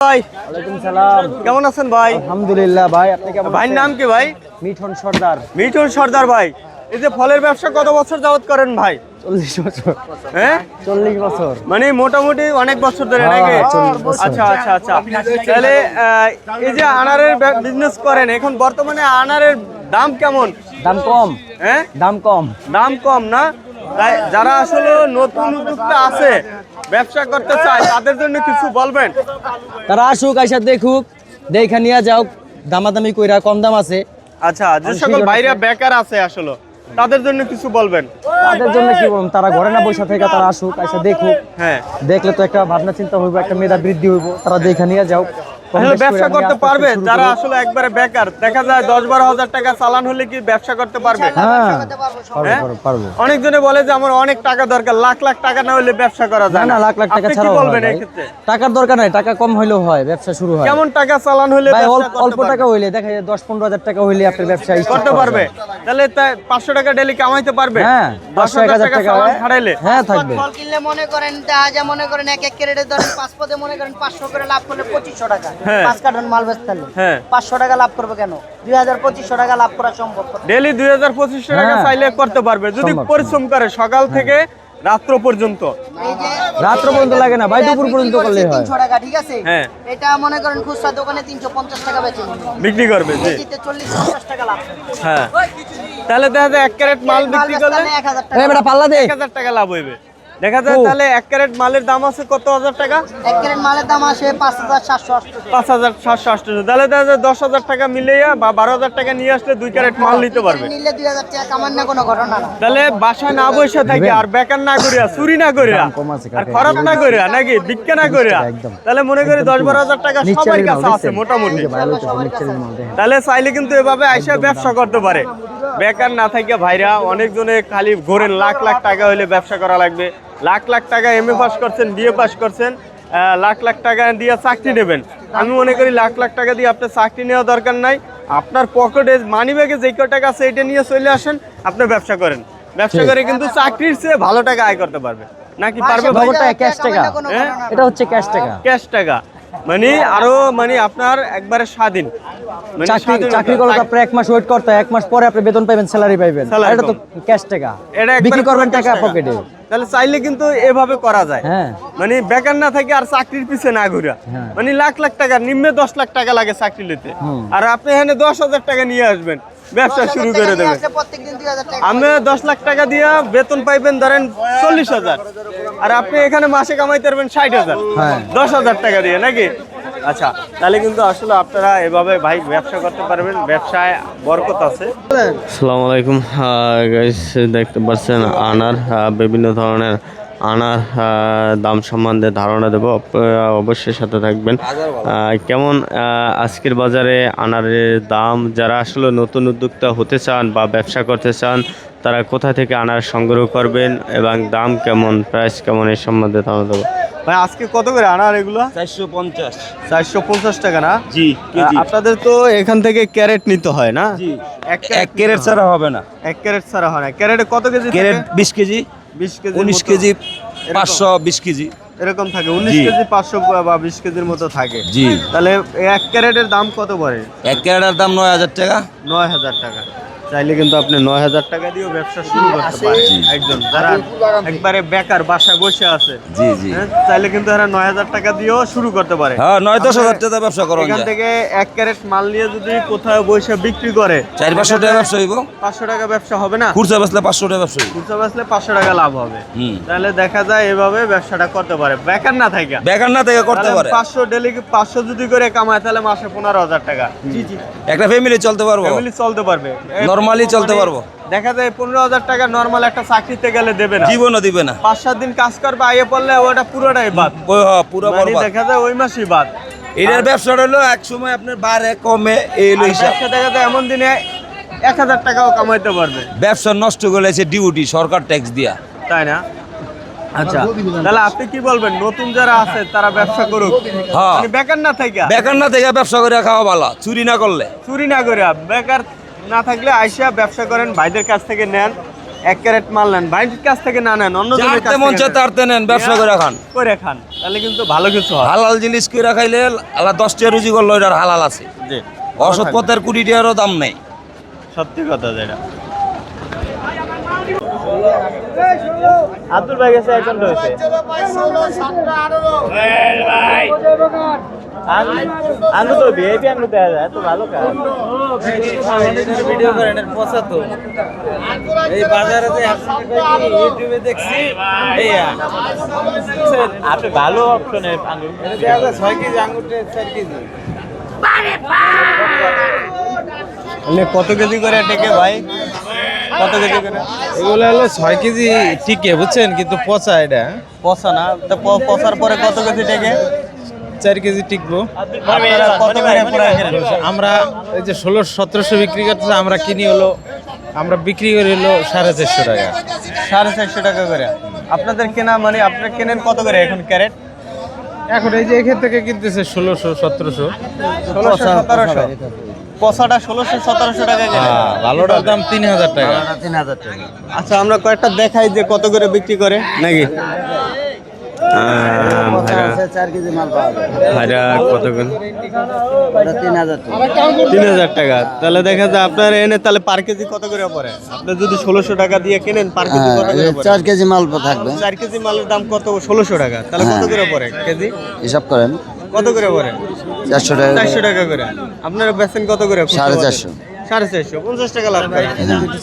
ভাই ওয়ালাইকুম সালাম। কেমন আছেন ভাই? আলহামদুলিল্লাহ ভাই, আপনি কেমন? ভাইয়ের নাম কি ভাই? মিঠুন সর্দার। মিঠুন সর্দার ভাই, এই যে ফলের ব্যবসা কত বছর যাবত করেন ভাই? 40 বছর। হ্যাঁ 40 বছর। মানে মোটামুটি অনেক বছর ধরে হ্যাঁ, নাকি? 40 বছর। আচ্ছা আচ্ছা আচ্ছা। তাহলে এই যে আনারের বিজনেস করেন, এখন বর্তমানে আনারের দাম কেমন? দাম কম। হ্যাঁ দাম কম। দাম কম না? তাই যারা আসলে নতুন উদ্যোক্তা আছে, ব্যবসা করতে চায়, তাদের জন্য কিছু বলবেন? তারা আসুক, আইসা দেখুক, দেখা নিয়ে যাও, দামাদামি কইরা, কম দাম আছে। আচ্ছা, যে সকল ভাইরা বেকার আছে আসলে তাদের জন্য কিছু বলবেন? তাদের জন্য কি বলবো, তারা ঘরে না বসে থেকে তারা আসুক, আইসা দেখুক। হ্যাঁ, দেখলে তো একটা ভাবনা চিন্তা হইব, একটা মেধা বৃদ্ধি হইব, তারা দেখা নিয়ে যাও। তাহলে ব্যবসা করতে পারবে যারা আসলে একবারে বেকার, দেখা যায় 10-12 হাজার টাকা চালান হলে কি ব্যবসা করতে পারবে? হ্যাঁ, হ্যাঁ? পারবো। অনেকজনে বলে যে আমার অনেক টাকা দরকার, লাখ লাখ টাকা না হলে ব্যবসা করা না যায় না, লাখ লাখ টাকা আপনি কি ছাড়াও বলবেন হয় এই ভাই। ক্ষেত্রে? টাকার দরকার নাই, টাকা কম হইলেও হয়, ব্যবসা শুরু হয়। কেমন টাকা চালান হলে ভাই ব্যবসা করতে অল্প টাকা পারবে? হইলে, দেখা যায় 10-15 হাজার টাকা হইলে আপনার ব্যবসা করতে পারবে? তাহলে তাই 500 টাকা ডেলি কামাইতে পারবে? হ্যাঁ, 10,000 টাকা চালান ছাড়াইলে? হ্যাঁ থাকবে। ফল কিনলে মনে করেন যা মনে করেন এক ক্যারেটে ধরেন 5 পদে মনে করেন 500 করে লাভ করলে 2500 টাকা। হ্যাঁ। 5 কার্টন মাল বেচতে হলে হ্যাঁ। 500 টাকা লাভ করবে কেন? 2000-2500 টাকা লাভ করা সম্ভব। ডেলি 2000-2500 টাকা হ্যাঁ। চাইলে করতে পারবে যদি সম্ভব, পরিশ্রম করে সকাল থেকে রাত্র পর্যন্ত। এই যে রাত্র পর্যন্ত লাগে না ভাই, দুপুর পর্যন্ত করলেই হয়। 300 টাকা, ঠিক আছে? হ্যাঁ। এটা মনে করেন খুচরা দোকানে 350 টাকা বেচে বিক্রি করবে জি। কেজিতে 40-50 টাকা লাভ। হ্যাঁ, তাহলে দেখা যায় 1 ক্যারেট মাল বিক্রি করলে 1000 এই টাকা। বেটা পাল্লা দে। 1000 টাকা লাভ হইবে। দেখা যায় ও। তাহলে 1 ক্যারেট মালের দাম আছে কত হাজার টাকা? 1 ক্যারেট মালের দাম আসে 5780। 5780। তাহলে দেখা যায় 10,000 টাকা মিলিয়ে বা 12,000 টাকা নিয়ে আসলে 2 ক্যারেট মাল নিতে পারবে। নিলে 2000 টাকা কামান না, কোনো ঘটনা না। তাহলে বাসায় না বসে থাকে আর বেকার না করিয়া, চুরি না করিয়া, দাম কম আছে আর কাকা। খরচ না করিয়া, নাকি বিক্রি না করিয়া, একদম। তাহলে মনে করি 10-12,000 টাকা সবার কাছে আছে মোটামুটি। তাহলে চাইলে কিন্তু এভাবে আইসা ব্যবসা করতে পারে, বেকার না থাকে। ভাইরা অনেকজনে খালি ঘোরেন লাখ লাখ টাকা হইলে ব্যবসা করা লাগবে, লাখ লাখ টাকা এমএ পাস করছেন, বিএ পাস করছেন, লাখ লাখ টাকা দিয়ে চাকরি নেবেন। আমি মনে করি লাখ লাখ টাকা দিয়ে আপনার চাকরি নেওয়া দরকার নাই। আপনার পকেটে মানি ব্যাগে যে কয় টাকা আছে এটা নিয়ে চলে আসেন, আপনি ব্যবসা করেন। ব্যবসা করে কিন্তু চাকরির চেয়ে ভালো টাকা আয় করতে পারবে, নাকি পারবে ভাই? নগদ টাকা, ক্যাশ টাকা। হ্যাঁ? এটা হচ্ছে ক্যাশ টাকা। ক্যাশ টাকা মানে আরো মানে আপনার একবারে স্বাধীন, মানে স্বাধীনতা। চাকরি করলে তো আপনি 1 মাস ওয়েট করতে হয়, 1 মাস পরে আপনি বেতন পাবেন, স্যালারি পাবেন। Salary এটা তো ক্যাশ টাকা, এটা একবারে বিক্রি করবেন পুরো টাকা cash পকেটে। তাহলে চাইলে কিন্তু এভাবে করা যায়। হ্যাঁ। মানে বেকার না থাকে আর চাকরির পিছে না ঘুরা, হ্যাঁ। মানে লাখ লাখ টাকা নিম্নে 10 লাখ টাকা লাগে চাকরি নিতে, আর আপনি এখানে 10,000 টাকা নিয়ে আসবেন, ব্যবসা শুরু করে দেবেন। প্রত্যেকদিন 2000 টাকা। আপনি 10 লাখ টাকা দিয়ে বেতন পাইবেন ধরেন 40,000, আর আপনি এখানে মাসে কামাইতে পারবেন 60,000, হ্যাঁ। 10,000 টাকা দিয়ে, নাকি? আচ্ছা, তাহলে কিন্তু আসলে আপনারা এভাবে ভাই ব্যবসা করতে পারবেন, ব্যবসায় বরকত আছে। আসসালামু আলাইকুম গাইস, দেখতে পাচ্ছেন আনার, বিভিন্ন ধরনের আনার দাম সম্বন্ধে ধারণা দেব, অবশ্যই সাথে থাকবেন। কেমন আজকের বাজারে আনারের দাম, যারা আসলে নতুন উদ্যোক্তা হতে চান বা ব্যবসা করতে চান, তারা কোথা থেকে আনার সংগ্রহ করবেন এবং দাম কেমন, প্রাইস কেমন, এই সম্বন্ধে ধারণা দেবো। ভাই আজকে কত করে আনার এগুলো? 450। 450 টাকা না? জি, কেজি। আপনাদের তো এখান থেকে ক্যারেট নিতে হয় না? জি, এক এক ক্যারেট ছাড়া হবে না। 1 ক্যারেট ছাড়া হয় না। ক্যারেটে কত কেজি ক্যারেট থাকে? 20 কেজি, 20 কেজি, 19 কেজি, 520 কেজি। এরকম থাকে। 19 জি। কেজি 500 বা 20 কেজির মতো থাকে। জি। তাহলে 1 ক্যারেটের দাম কত পড়ে? এক ক্যারেটের দাম 9000 টাকা। 9000 টাকা। চাইলে কিন্তু আপনি 9000 টাকা দিয়েও ব্যবসা শুরু করতে পারেন। একজন যারা একবারে বেকার বাসায় বসে আছে, জি জি। হ্যাঁ, চাইলে কিন্তু এরা 9000 টাকা দিয়েও শুরু করতে পারে। হ্যাঁ, 9-10 টাকা ব্যবসা করা এখান যায়। থেকে 1 ক্যারেট মাল নিয়ে যদি কোথাও বসে বিক্রি করে 400-500 টাকা ব্যবসা হইব। 500 টাকা ব্যবসা হবে না? খুচরা বেচলে 500 টাকা ব্যবসা হইব। খুচরা বেচলে 500 টাকা লাভ হবে। হুম। তাহলে দেখা যায় এভাবে ব্যবসাটা করতে পারে বেকার না থাকে। বেকার না থেকে করতে পারে। 500 ডেলি 500 যদি করে কামায় তাহলে মাসে 15,000 টাকা। জি জি, একটা ফ্যামিলি চলতে পারবো, ফ্যামিলি চলতে পারবে, নরমালি চলতে পারবো। দেখা যায় 15,000 টাকা নরমাল একটা চাকরিতে গেলে দেবে না, জীবনও দিবে না। 5-7 দিন কাজ করবে, আইয়ে পড়লে ওটা পুরোটাই বাদ। ওই পুরো মানে বরবাদ। দেখা যায় ওই মাসই বাদ। এটার ব্যবসাটা হলো এক সময় আপনার বাড়ে কমে, এই হলো আর হিসাব। ব্যবসা দেখা যায় এমন দিনে 1000 টাকাও কামাইতে পারবে, ব্যবসা নষ্ট করেছে ডিউটি, সরকার ট্যাক্স দিয়া। তাই না? আচ্ছা, তাহলে আপনি কি বলবেন নতুন যারা আছে তারা ব্যবসা করুক, হ্যাঁ। মানে বেকার না থাইকা, বেকার না থেকে ব্যবসা করে খাওয়া ভালো, চুরি না করলে। চুরি না করে, বেকার না থাকলে আইসা ব্যবসা করেন, ভাইদের কাছ থেকে নেন, 1 ক্যারেট মাল নেন ভাইয়ের কাছ থেকে না নেন, অন্য জনের কাছ যারতে মন থেকে চায় নেন। তারতে নেন, ব্যবসা করে খান। করে খান, তাহলে কিন্তু ভালো কিছু হয়। হালাল জিনিস কইরা খাইলে আল্লাহ 10 টাকা রুজি করলো, এটার হালাল আছে। জি, অসৎ পথের কোটি টাকারও দাম নেই। সত্যি কথা যেটা। আব্দুল ভাই গেছে এখন রয়েছে আলু তো ভিআইপি আলু দেওয়া যায়, এত ভালো কাজ। ভিডিও করেন পচা তো এই বাজারে যে ইউটিউবে দেখছি আপনি ভালো অপশনে আঙুর 6 কেজি আঙ্গুর 4 কেজি কত কেজি করে টেকে ভাই? কত কেজি করে? এগুলো হলো 6 কেজি টিকে বুঝছেন, কিন্তু পচা এটা পচা না তো পচার পরে কত কেজি টেকে? 4 কেজি টিকবো। আপনারা কত করে পুরা কেনেন? আমরা এই যে 1600-1700 বিক্রি করতেছে, আমরা কিনি হলো, আমরা বিক্রি করি হলো 450 টাকা। 450 টাকা করে আপনাদের কেনা, মানে আপনারা কেনেন কত করে এখন ক্যারেট? এখন এই যে এখান থেকে কিনতেছে 1600-1700। 1600-1700। পচাটা 1600-1700 টাকা কেনেন। ভালোটার দাম 3000 টাকা। 3000 টাকা। আচ্ছা আমরা কয়েকটা দেখাই যে কত করে বিক্রি করে নাকি। ভাইরা কত করে? 3000 টাকা। তাহলে দেখা যায় আপনার এনে তাহলে পার কেজি কত করে পড়ে? আপনি যদি 1600 টাকা দিয়ে কেনেন পার কেজি কত করে পড়ে? 4 কেজি মাল থাকবে। 4 কেজি মালের দাম কত? 1600 টাকা। তাহলে কত করে পড়ে কেজি? হিসাব করেন, কত করে পড়ে? 400 টাকা। 400 টাকা করে। আপনারা বেচেন কত করে? 450। 450, 50 টাকা লাভ করে।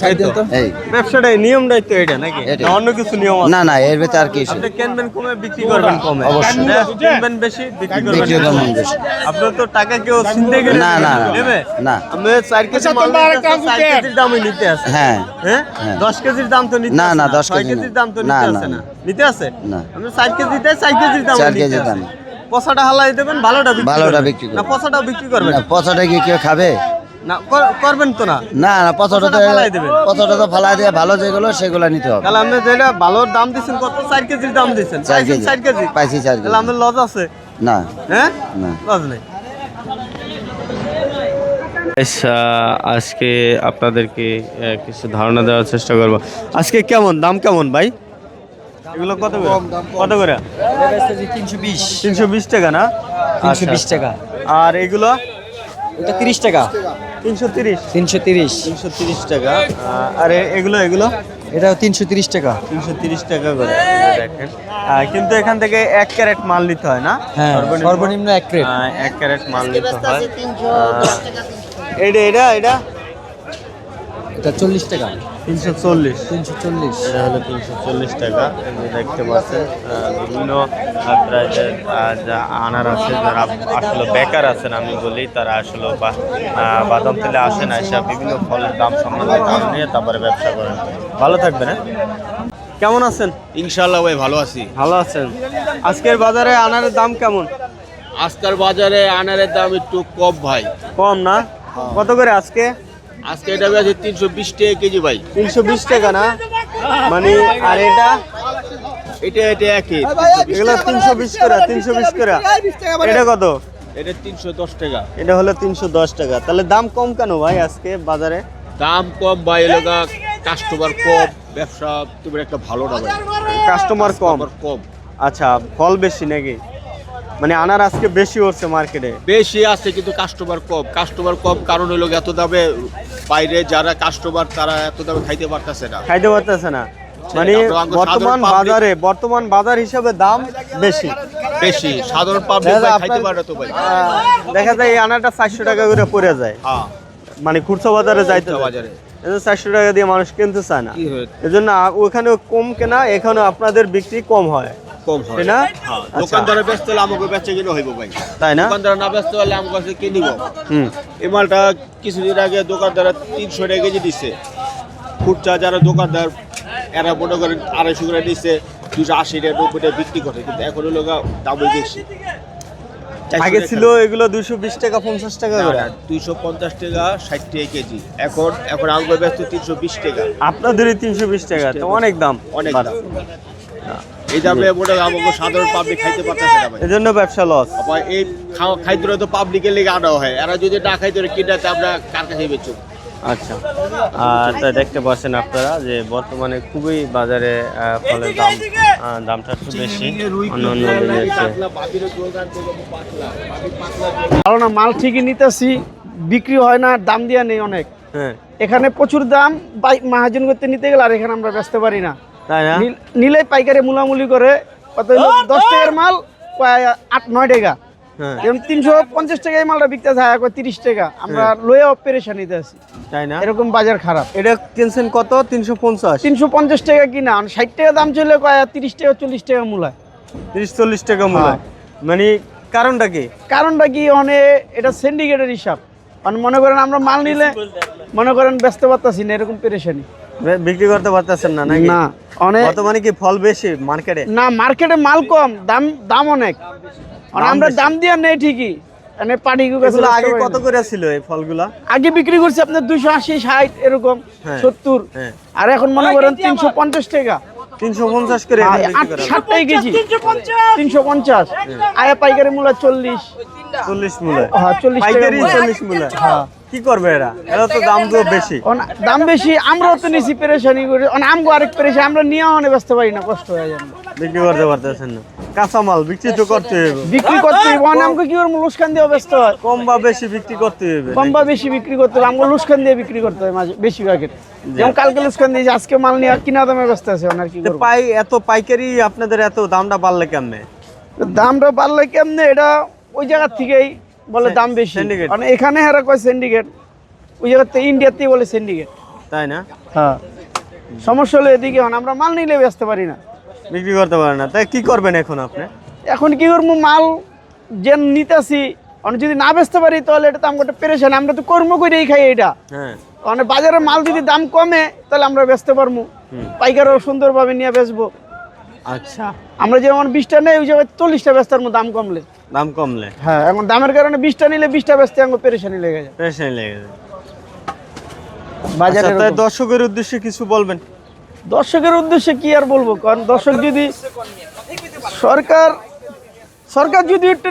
এই তো। এই ব্যবসাটাই নিয়মটাই তো এটা নাকি? এটাই। না অন্য কিছু নিয়ম আছে? না না, এর ভিতরে আর কি আছে? আপনি কিনবেন কমে, বিক্রি করবেন কমে। অবশ্যই। হ্যাঁ, কিনবেন বেশি, বিক্রি করবেন বিক্রি করবেন বেশি। আপনার তো টাকা কেউ চিনতে গেলে না, না, না, নেবে? না। আমি 4 কেজি মাল নিতে আসছি, 4 কেজির দামই নিতে আছে। হ্যাঁ হ্যাঁ? হ্যাঁ। 10 কেজির দাম তো নিতে না, আছে না, 10 6 কেজি কেজির না। দাম তো না, নিতে না, আছে না। না। নিতে আছে? না। আপনি 4 কেজিতে 4 কেজির দাম 4 নিতে কেজির আছে। দাম। পচাটা হালাই দেবেন, ভালোটা বিক্রি ভালোটা করবেন। বিক্রি করবেন। না পচাটাও বিক্রি করবেন? না, পচাটা কি কেউ খাবে? না করবেন তো না। না না, পচাটা তো পচাটা ফালাই দেবেন। পচাটা তো ফালাই দিয়ে ভালো যেগুলো সেগুলো নিতে হবে। তাহলে আপনি যেটা ভালোর দাম দিচ্ছেন কত? 4 কেজির দাম দিচ্ছেন। 4 কেজি। 4 কেজি পাইছি 4 তাহলে কেজি। আমাদের লস আছে? না হ্যাঁ, না। লস নেই। আজকে আপনাদেরকে কিছু ধারণা দেওয়ার চেষ্টা করব। আজকে কেমন দাম, কেমন ভাই এগুলো? কত করে? কত করে? 320 320 টাকা না? 320 টাকা। আর এগুলো এটা 30 টাকা। 330 330 330 টাকা। আর এগুলো এগুলো এটাও 330 টাকা। 330 টাকা করে দেখেন। কিন্তু এখান থেকে 1 ক্যারেট মাল নিতে হয় না? হ্যাঁ, সর্বনিম্ন 1 ক্রেট। 1 ক্যারেট মাল নিতে হয়। এটা এটা এটা এটা 40 টাকা। 340। 340 এটা হলো 340 টাকা। এই যে দেখতে পাচ্ছেন বিভিন্ন প্রায় যা আনার আছে, যারা আসলে বেকার আছেন আমি বলি, তারা আসলে বাদাম তেলে আসেন, এসব বিভিন্ন ফলের দাম সম্বন্ধে দাম নিয়ে তারপরে ব্যবসা করেন। ভালো থাকবেন। হ্যাঁ, কেমন আছেন? ইনশাআল্লাহ ভাই ভালো আছি। ভালো আছেন। আজকের বাজারে আনারের দাম কেমন? আজকের বাজারে আনারের দাম একটু কম ভাই। কম না? কত করে আজকে? আজকে এটা আছে 320 টাকা কেজি ভাই। 320 টাকা না? মানে আর এটা এটা একই। এগুলো 320 করে, 320 করে। এটা কত? এটা 310 টাকা। এটা হলো 310 টাকা। তাহলে দাম কম কেন ভাই আজকে বাজারে? দাম কম ভাই, এলাকা কাস্টমার কম, ব্যবসা তোমার একটা ভালো না ভাই। কাস্টমার কম। কাস্টমার কম। আচ্ছা, ফল বেশি নাকি? মানে আনার আজকে বেশি হচ্ছে মার্কেটে। বেশি আছে কিন্তু কাস্টমার কম। কাস্টমার কম কারণ হলো এত দামে বাইরে যারা কাস্টমার তারা এত দামে খাইতে পারতেছে না। খাইতে পারতেছে না। মানে বর্তমান বাজার হিসাবে দাম বেশি। বেশি সাধারণ পাবলিক ভাই খাইতে পারে তো ভাই। দেখা যায় এই আনারটা 400 টাকা করে পড়ে যায়। হ্যাঁ, মানে খুচরা বাজারে যাইতে বাজারে 400 টাকা দিয়ে মানুষ কিনতে চায় না। কি হয়? এজন্য ওখানে কম কেনা, এখানে আপনাদের বিক্রি কম হয়, কম হয় তাই না? হ্যাঁ, আচ্ছা। দোকানদারে বেচতে হলে আমাকে বেচে কিনে হইব ভাই। তাই না? দোকানদার না বেচতে পারলে আমার কাছে কি নিব? হুম। এই মালটা কিছুদিন আগে দোকানদার 300 টাকা কেজি দিচ্ছে। খুচরা যারা দোকানদার এরা মনে করেন 250 করে দিচ্ছে, 280 টাকা 90 টাকা বিক্রি করে, কিন্তু এখন হলো দামই বেশি। আগে ছিল এগুলো 220 টাকা 50 টাকা করে। 250 টাকা 60 টাকা কেজি। এখন আঙ্গুর ব্যস্ত 320 টাকা। আপনাদেরই 320 টাকা, তো অনেক দাম। অনেক দাম। এই দামে মনে হয় আমাকে সাধারণ পাবলিক খাইতে পারতেছে না ভাই। এজন্য ব্যবসা লস। আবার এই খাইতে তো পাবলিকের লেগে আনা হয়, এরা যদি না খাইতে কিনাতে আমরা কার কাছে বেচব? আচ্ছা, আর তা দেখতে পাচ্ছেন আপনারা যে বর্তমানে খুবই বাজারে ফলের দামটা একটু বেশি অন্য অন্য দিনের চেয়ে। ভালো না, মাল ঠিকই নিতেছি, বিক্রি হয় না, দাম দিয়া নেই অনেক। হ্যাঁ, এখানে প্রচুর দাম, মাহাজন করতে নিতে গেলে, আর এখানে আমরা বেচতে পারি না। তাই না? নিলে পাইকারে মুলামুলি করে কত হলো 10 টাকার মাল 8-9 টাকা, হ্যাঁ, যেমন 350 টাকায় মালটা বিকতে যায় 30 টাকা, আমরা লয়ে অপারেশনিতে আছি। তাই না? এরকম বাজার খারাপ। এটা কিনছেন কত? 350? 350 টাকা কিনা, 60 টাকা দাম চলে 30 টাকা 40 টাকা মূলায়, 30-40 টাকা মূল্য। মানে কারণটা কি? কারণটা কি? এটা সিন্ডিকেটের হিসাব। মনে করেন আমরা মাল নিলে মনে করেন ব্যস্ত পারতাছি না, এরকম পেরেশানি। বিক্রি করতে পারতেছেন না নাকি? না, অনেক। বর্তমানে কি ফল বেশি মার্কেটে? না, মার্কেটে মাল কম, দাম অনেক। আমরা দাম দিয়ে নেই ঠিকই, আগে কত করে ছিল এই ফলগুলা? আগে বিক্রি করছি আপনার 280, 60 এরকম, 70। হ্যাঁ। আর এখন মনে করেন 350 টাকা, 350 করে এখন বিক্রি করা। 60 টাকা কেজি, 350। আয়া পাইকারি মূল্য 40 মূল্য। হ্যাঁ, 40 টাকা পাইকারি মূল্য। 40 মূল্য। কি করবে এরা? এরা তো দাম তো বেশি। দাম বেশি, আমরাও তো নিছি পেরেশানি করে, আমগো আরেক পেরেশানি, আমরা নিয়ে অনেক ব্যস্ত পারি না, কষ্ট হয়ে যায়। বিক্রি করতে পারতেছেন না, কাঁচামাল বিক্রি তো করতে হবে। বিক্রি করতে হবে, আমগো কি করবো, লুসকান দিয়ে ব্যস্ত হয়। কম বা বেশি বিক্রি করতে হবে। কম বা বেশি বিক্রি করতে হবে, আমগো লুসকান দিয়ে বিক্রি করতে হয় মাঝে বেশিরভাগের। যেমন কালকে লুসকান দিয়েছি, আজকে মাল নিয়ে কিনা দামে ব্যস্ত আছে, ওনার কি করবো। এত পাইকারি আপনাদের এত দামটা বাড়লে কেমনে? দামটা বাড়লে কেমনে, এটা ওই জায়গার থেকেই বলে দাম বেশি। syndicate। মানে এখানে হেরা কয় সিন্ডিকেট, ওই জায়গাতে ইন্ডিয়াতেই বলে সিন্ডিকেট। তাই না? হ্যাঁ, সমস্যা হলো এদিকে। আমরা মাল নিলে ব্যস্ত পারি না, বিক্রি করতে পারেন না, তাই কি করবেন এখন আপনি? এখন কি করবো, মাল যে নিতেছি যদি না বেচতে পারি তাহলে এটা তো আমাকে পেরেশান। আমরা তো কর্ম করেই খাই এটা। হ্যাঁ, মানে বাজারে মাল যদি দাম কমে তাহলে আমরা বেচতে পারবো, পাইকারও সুন্দরভাবে নিয়ে বেচবো। আচ্ছা, আমরা যেমন 20টা নেই, ওই জায়গায় 40টা বেচতে পারবো দাম কমলে। দাম কমলে? হ্যাঁ, এখন দামের কারণে 20টা নিলে 20টা বেচতে আমাকে পেরেশানি লেগে যায় পেরেশানি লেগে যায়। বাজারে। তাই দর্শকের উদ্দেশ্যে কিছু বলবেন? দর্শকের উদ্দেশ্যে কি আর বলবো, কারণ দর্শক যদি সরকার যদি একটু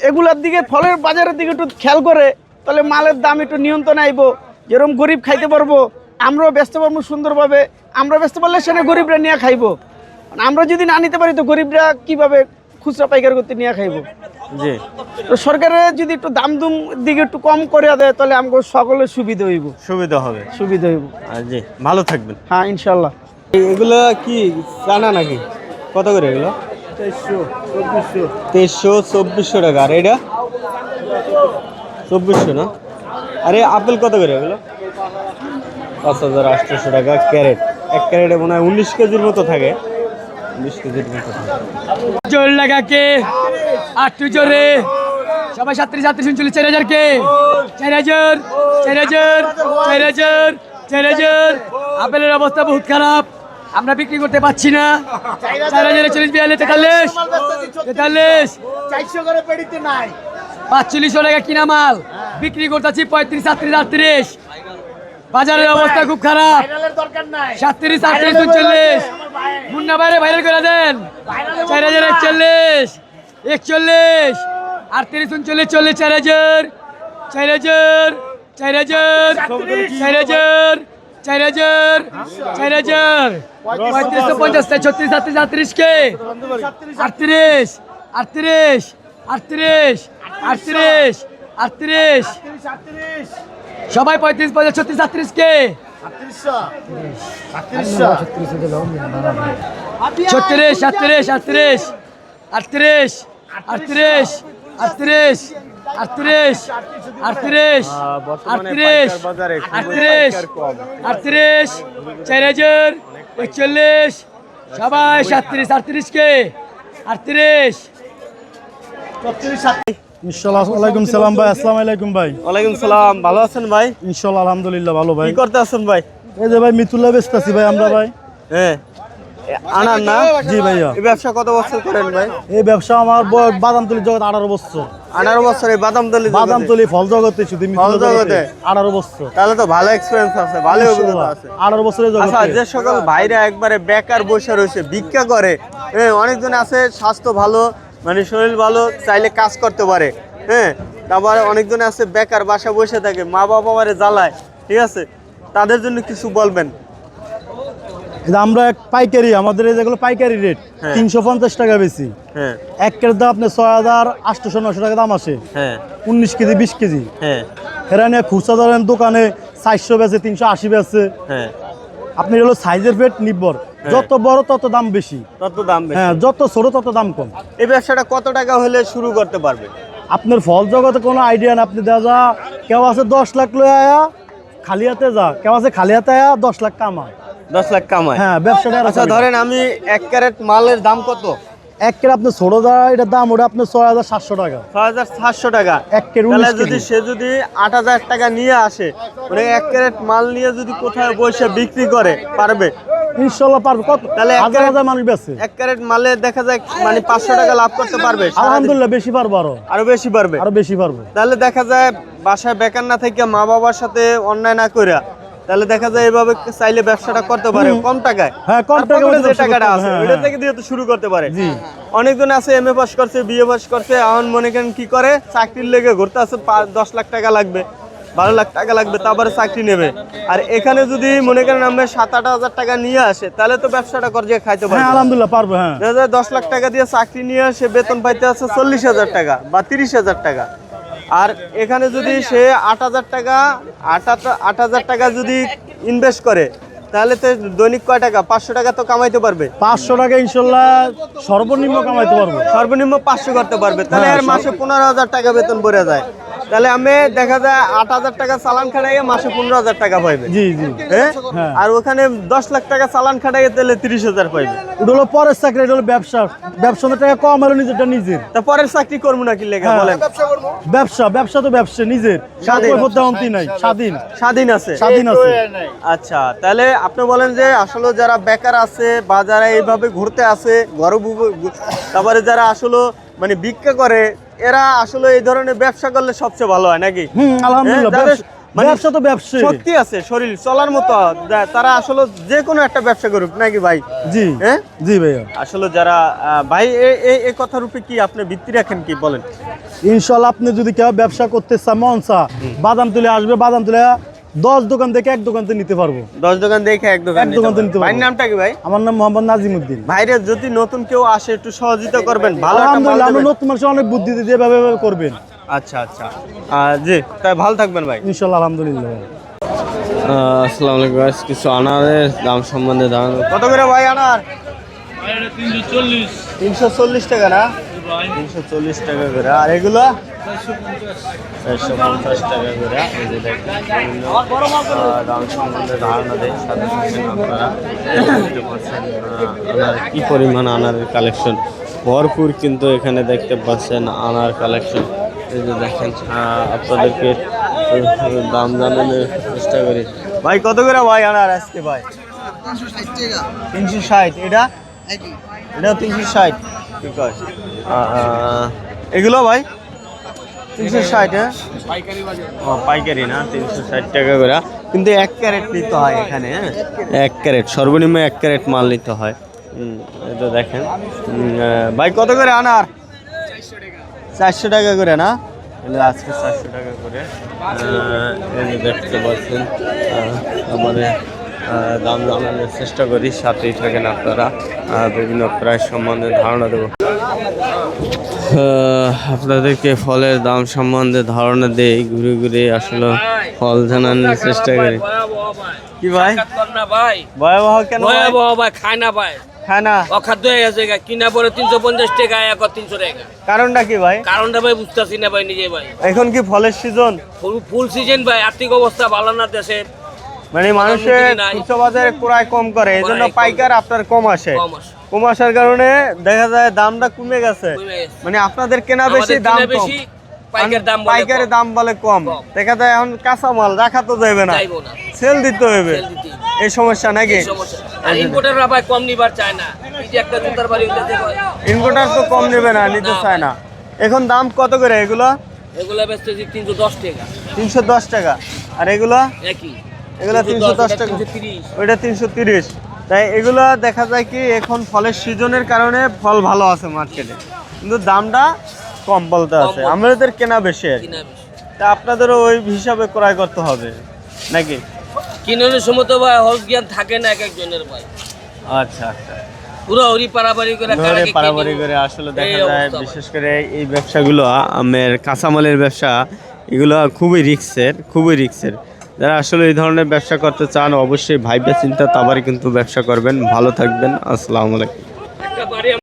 এগুলার দিকে, ফলের বাজারের দিকে একটু খেয়াল করে, তাহলে মালের দাম একটু নিয়ন্ত্রণে আইব। যেরকম গরিব খাইতে পারবো, আমরাও বেচতে পারবো সুন্দরভাবে। আমরা বেচতে পারলে সেখানে গরিবরা নিয়ে খাইবো। আমরা যদি না নিতে পারি তো গরিবরা কিভাবে খুচরা পাইকার করতে নিয়ে খাইবো? জি। তো সরকারের যদি একটু দাম দিকে একটু কম করে দেয় তাহলে আমাকে সকলের সুবিধা হইব। সুবিধা হবে। জি, ভালো থাকবেন। হ্যাঁ, ইনশাল্লাহ। এগুলো কি চানা নাকি? কত করে এগুলো? 2300-2400 টাকা। আর এটা 2400 না? আরে আপেল কত করে এগুলো? 5800 টাকা ক্যারেট। এক ক্যারেটে মনে হয় 19 কেজির মতো থাকে। 19 কেজির মতো থাকে। জোর লাগাকে আটটু জোরে সবাই 37 শুনছিল 4000 কে 4000 আপেলের অবস্থা বহুত খারাপ, আমরা বিক্রি করতে পারছি না। 4000 40 42 4500 টাকা কিনা মাল বিক্রি করতেছি 35 37 38। বাজারের অবস্থা খুব খারাপ। 37 38 39 মুন্না বাইরে ভাইরাল করে দেন। 4041 41 38 39 40 4000 4000 4000 4000 4000 4000 3550 36 37 38 কে 38 38 38 38 38 সবাই 35 50 36 37 কে 36 37 38 38 38 38 38 38 38 38 4000 41 সবাই 37 38 কে 38 ইনশাআল্লাহ। ওয়ালাইকুম সালাম ভাই। আসসালামু আলাইকুম ভাই। ওয়ালাইকুম সালাম। ভালো আছেন ভাই? ইনশাআল্লাহ আলহামদুলিল্লাহ ভালো ভাই। কি করতে আছেন ভাই? এই যে ভাই মিতুল্লাহ বেচতাছি ভাই আমরা ভাই। হ্যাঁ, আনার না? জি ভাইয়া। এই ব্যবসা কত বছর করেন ভাই? এই ব্যবসা আমার বাদামতলি জগৎ 18 বছর। 18 বছর এই বাদামতলি ফল জগতে শুধু ফল জগতে 18 বছর। তাহলে তো ভালো এক্সপেরিয়েন্স আছে, ভালো অভিজ্ঞতা আছে। 18 বছরের আচ্ছা, জগতে। যে সকল ভাইরা একবারে বেকার বসে রয়েছে, ভিক্ষা করে, হ্যাঁ, অনেকজন আছে স্বাস্থ্য ভালো, মানে শরীর ভালো, চাইলে কাজ করতে পারে, হ্যাঁ, তারপরে অনেকজন আছে বেকার বাসা বসে থাকে, মা বাবা জ্বালায়, ঠিক আছে, তাদের জন্য কিছু বলবেন। এটা আমরা এক পাইকারি, আমাদের এই যেগুলো পাইকারি রেট হ্যাঁ। 350 টাকা বেশি। হ্যাঁ এক কেজির দাম আপনার 6,800-900 টাকা দাম আসে। হ্যাঁ 19 কেজি 20 কেজি হ্যাঁ এরা নিয়ে খুচরা ধরেন দোকানে 400 বেচে, 380 বেচে। হ্যাঁ আপনি হলো সাইজের পেট নির্ভর, যত বড় তত দাম বেশি, তত দাম বেশি। হ্যাঁ যত ছোট তত দাম কম। এই ব্যবসাটা কত টাকা হলে শুরু করতে পারবে? আপনার ফল জগতে কোনো আইডিয়া না, আপনি দেখা যা কেউ আছে 10 লাখ লয়ে আয়া খালি হাতে যা, কেউ আছে খালি হাতে আয়া 10 লাখ কামায়। 10 লাখ কামায়। হ্যাঁ ব্যবসাটা আচ্ছা ধরেন আমি 1 ক্যারেট মালের দাম কত? এক কেজি আপনি ছোট যা এটার দাম ওটা আপনার 6,700 টাকা। 6,700 টাকা। এক কেজি তাহলে 19 যদি কেজি। সে যদি 8,000 টাকা নিয়ে আসে, মানে 1 ক্যারেট মাল নিয়ে যদি কোথায় বসে বিক্রি করে, পারবে? ইনশাআল্লাহ পারবে। কত তাহলে হাজার হাজার মানুষ বেচে। 1 ক্যারেট মালে দেখা যায় মানে 500 টাকা লাভ করতে পারবে। আলহামদুলিল্লাহ বেশি পারবো, আরো বেশি পারবে। আরো বেশি পারবো। তাহলে দেখা যায় বাসায় বেকার না থেকে মা বাবার সাথে অন্যায় না কইরা, তাহলে দেখা যায় এইভাবে চাইলে ব্যবসাটা করতে পারে কম টাকায়। হ্যাঁ, কম আর টাকায় পকেটে যে ব্যবসা টাকাটা করতে আছে হবে, ওইটা হ্যাঁ, থেকে দিয়ে তো শুরু করতে পারে। জি। অনেকজন আছে এমএ পাস করছে, বিএ পাস করছে, এখন মনে করেন কি করে চাকরির লেগে ঘুরতে আছে, 10 লাখ টাকা লাগবে, 12 লাখ টাকা লাগবে, তারপরে চাকরি নেবে। আর এখানে যদি মনে করেন আমরা 7-8 হাজার টাকা নিয়ে আসে, তাহলে তো ব্যবসাটা করে খাইতে পারবে। হ্যাঁ আলহামদুলিল্লাহ পারবো। হ্যাঁ 10 লাখ টাকা দিয়ে চাকরি নিয়ে সে বেতন পাইতে আছে 40,000 টাকা বা 30,000 টাকা। আর এখানে যদি সে 8,000 টাকা 8,000 টাকা যদি ইনভেস্ট করে, তাহলে তো দৈনিক কয় টাকা? 500 টাকা তো কামাইতে পারবে। 500 টাকা ইনশাল্লাহ সর্বনিম্ন কামাইতে পারবো। সর্বনিম্ন 500 করতে পারবে। তাহলে হ্যাঁ, আর মাসে 15,000 টাকা বেতন পড়ে যায়। তাহলে আমি দেখা যায় 8,000 টাকা চালান খাটাইয়ে মাসে 15,000 টাকা পাইবে। জি জি। হ্যাঁ? হ্যাঁ। আর ওখানে 10 লাখ টাকা চালান খাটাইয়ে তাহলে 30,000 পাইবে। ওটা হলো পরের চাকরি, এটা হলো ব্যবসা। ব্যবসা টাকা কম হলো নিজেরটা নিজের। তা পরের চাকরি করবো না কি লেগে হ্যাঁ। বলেন? ব্যবসা তো ব্যবসা নিজের, স্বাধীন। প্রতিদ্বন্দ্বী নাই, স্বাধীন স্বাধীন আছে। স্বাধীন আছে। আচ্ছা, তাহলে আপনি বলেন যে আসলে যারা বেকার আছে বা যারা এইভাবে ঘুরতে আছে তারপরে যারা আসলে মানে ভিক্ষা করে, এরা আসলে এই ধরনের ব্যবসা করলে সবচেয়ে ভালো হয় নাকি? আলহামদুলিল্লাহ হ্যাঁ, যাদের মানে ব্যবসা তো ব্যবসা। শক্তি আছে, শরীর চলার মতো, তারা আসলে যে কোনো একটা ব্যবসা করুক নাকি ভাই? জি হ্যাঁ জি ভাইয়া। আসলে যারা ভাই এই কথা রূপে কি আপনি ভিত্তি রাখেন কি বলেন? ইনশাল্লাহ আপনি যদি কেউ ব্যবসা করতে চান, মন চা, বাদাম তুলে আসবে, বাদাম তুলে 10 দোকান থেকে এক দোকান থেকে নিতে পারবো। 10 দোকান দেখে এক দোকান এক দোকান থেকে নিতে পারবো। ভাইয়ের নামটা কি ভাই? আমার নাম মোহাম্মদ নাজিমউদ্দিন। ভাইরে যদি নতুন কেউ আসে একটু সহযোগিতা করবেন, ভালো একটা মাল আলহামদুলিল্লাহ আমরা দেবেন। নতুন মানুষ অনেক বুদ্ধি দিয়ে এভাবে করবেন। আচ্ছা আচ্ছা, জি, তাই ভালো থাকবেন ভাই। ইনশাল্লাহ আলহামদুলিল্লাহ। আসসালামু আলাইকুম গাইস, কিছু আনারের দাম সম্বন্ধে জানাবো। কত করে ভাই আনার? 340 টাকা না? 340 টাকা করে। আর এগুলো 450 টাকা করে। এই যে দেখেন দাম সম্বন্ধে ধারণা দেয় সাথে সাথে আপনারা দেখতে পাচ্ছেন আনার কি পরিমাণ আনারের কালেকশন ভরপুর, কিন্তু এখানে দেখতে পাচ্ছেন আনার কালেকশন। এই যে দেখেন আপনাদেরকে দাম জানানোর চেষ্টা করি। ভাই কত করে ভাই আনার আজকে ভাই? 360। এটা 360। ঠিক আছে। এগুলো ভাই 360। হ্যাঁ ও পাইকারি না, 360 টাকা করে। কিন্তু 1 ক্যারেট নিতে হয় এখানে। হ্যাঁ 1 ক্যারেট, সর্বনিম্ন 1 ক্যারেট মাল নিতে হয়। এটা দেখেন ভাই কত করে আনার? 400 টাকা করে না? আজকে 400 টাকা করে। এই যে দেখতে পাচ্ছেন আমাদের দাম জানানোর চেষ্টা করি, সাথেই থাকেন আপনারা, বিভিন্ন প্রাইস সম্বন্ধে ধারণা দেব। আপনাদেরকে ফলের দাম সম্বন্ধে ধারণা দেই, ঘুরে ঘুরে আসলে ফল জানানোর চেষ্টা করি। কি ভাই ভয়াবহ? কেন ভাই খায় না ভাই, খায় না? অখাদ্য হয়ে গেছে, কিনা পরে 350 টাকা, এখন 300 টাকা। কারণটা কি ভাই? কারণটা ভাই বুঝতেছি না ভাই নিজে ভাই। এখন কি ফলের সিজন? ফুল সিজন ভাই, আর্থিক অবস্থা ভালো না দেশে, মানে মানুষের খুচরা বাজারে ক্রয় কম করে, এই জন্য পাইকার আপনার কম আসে। কম আসার কারণে দেখা যায় দামটা কমে গেছে। মানে আপনাদের কেনা বেশি, দাম কম, পাইকারের দাম বলে কম। দেখা যায় এখন কাঁচা মাল রাখা তো যাবে না, সেল দিতে হবে, এই সমস্যা নাকি? ইম্পোর্টাররা ভাই কম নিবার চায় না, এই যে একটা জুতার বাড়ি উঠেছে ভাই, ইম্পোর্টার তো কম নেবে না, নিতে চায় না। এখন দাম কত করে এগুলো? এগুলা বেচতেছি 310 টাকা। 310 টাকা। আর এগুলো? একই, এগুলো 310 টাকা, 330। ওইটা 330। তাই এগুলো দেখা যায় কি এখন ফলের সিজনের কারণে ফল ভালো আছে মার্কেটে, কিন্তু দামটা কম বলতে আছে, আমাদের কেনা বেশি আর কি। তা আপনাদেরও ওই হিসাবে ক্রয় করতে হবে। নাকি? কিনোর সময় তো ভাই হল জ্ঞান থাকে না এক একজনের ভাই, আচ্ছা আচ্ছা, পুরো হরি পারাপারি করে ঘরে পারাপারি করে আসলে দেখা যায় বিশেষ করে এই ব্যবসাগুলো আমের কাঁচামালের ব্যবসা, এগুলো খুবই রিস্কের। যারা আসলে এই ধরনের ব্যবসা করতে চান অবশ্যই ভাইবে চিন্তা তারপরে কিন্তু ব্যবসা করবেন। ভালো থাকবেন, আসসালামু আলাইকুম।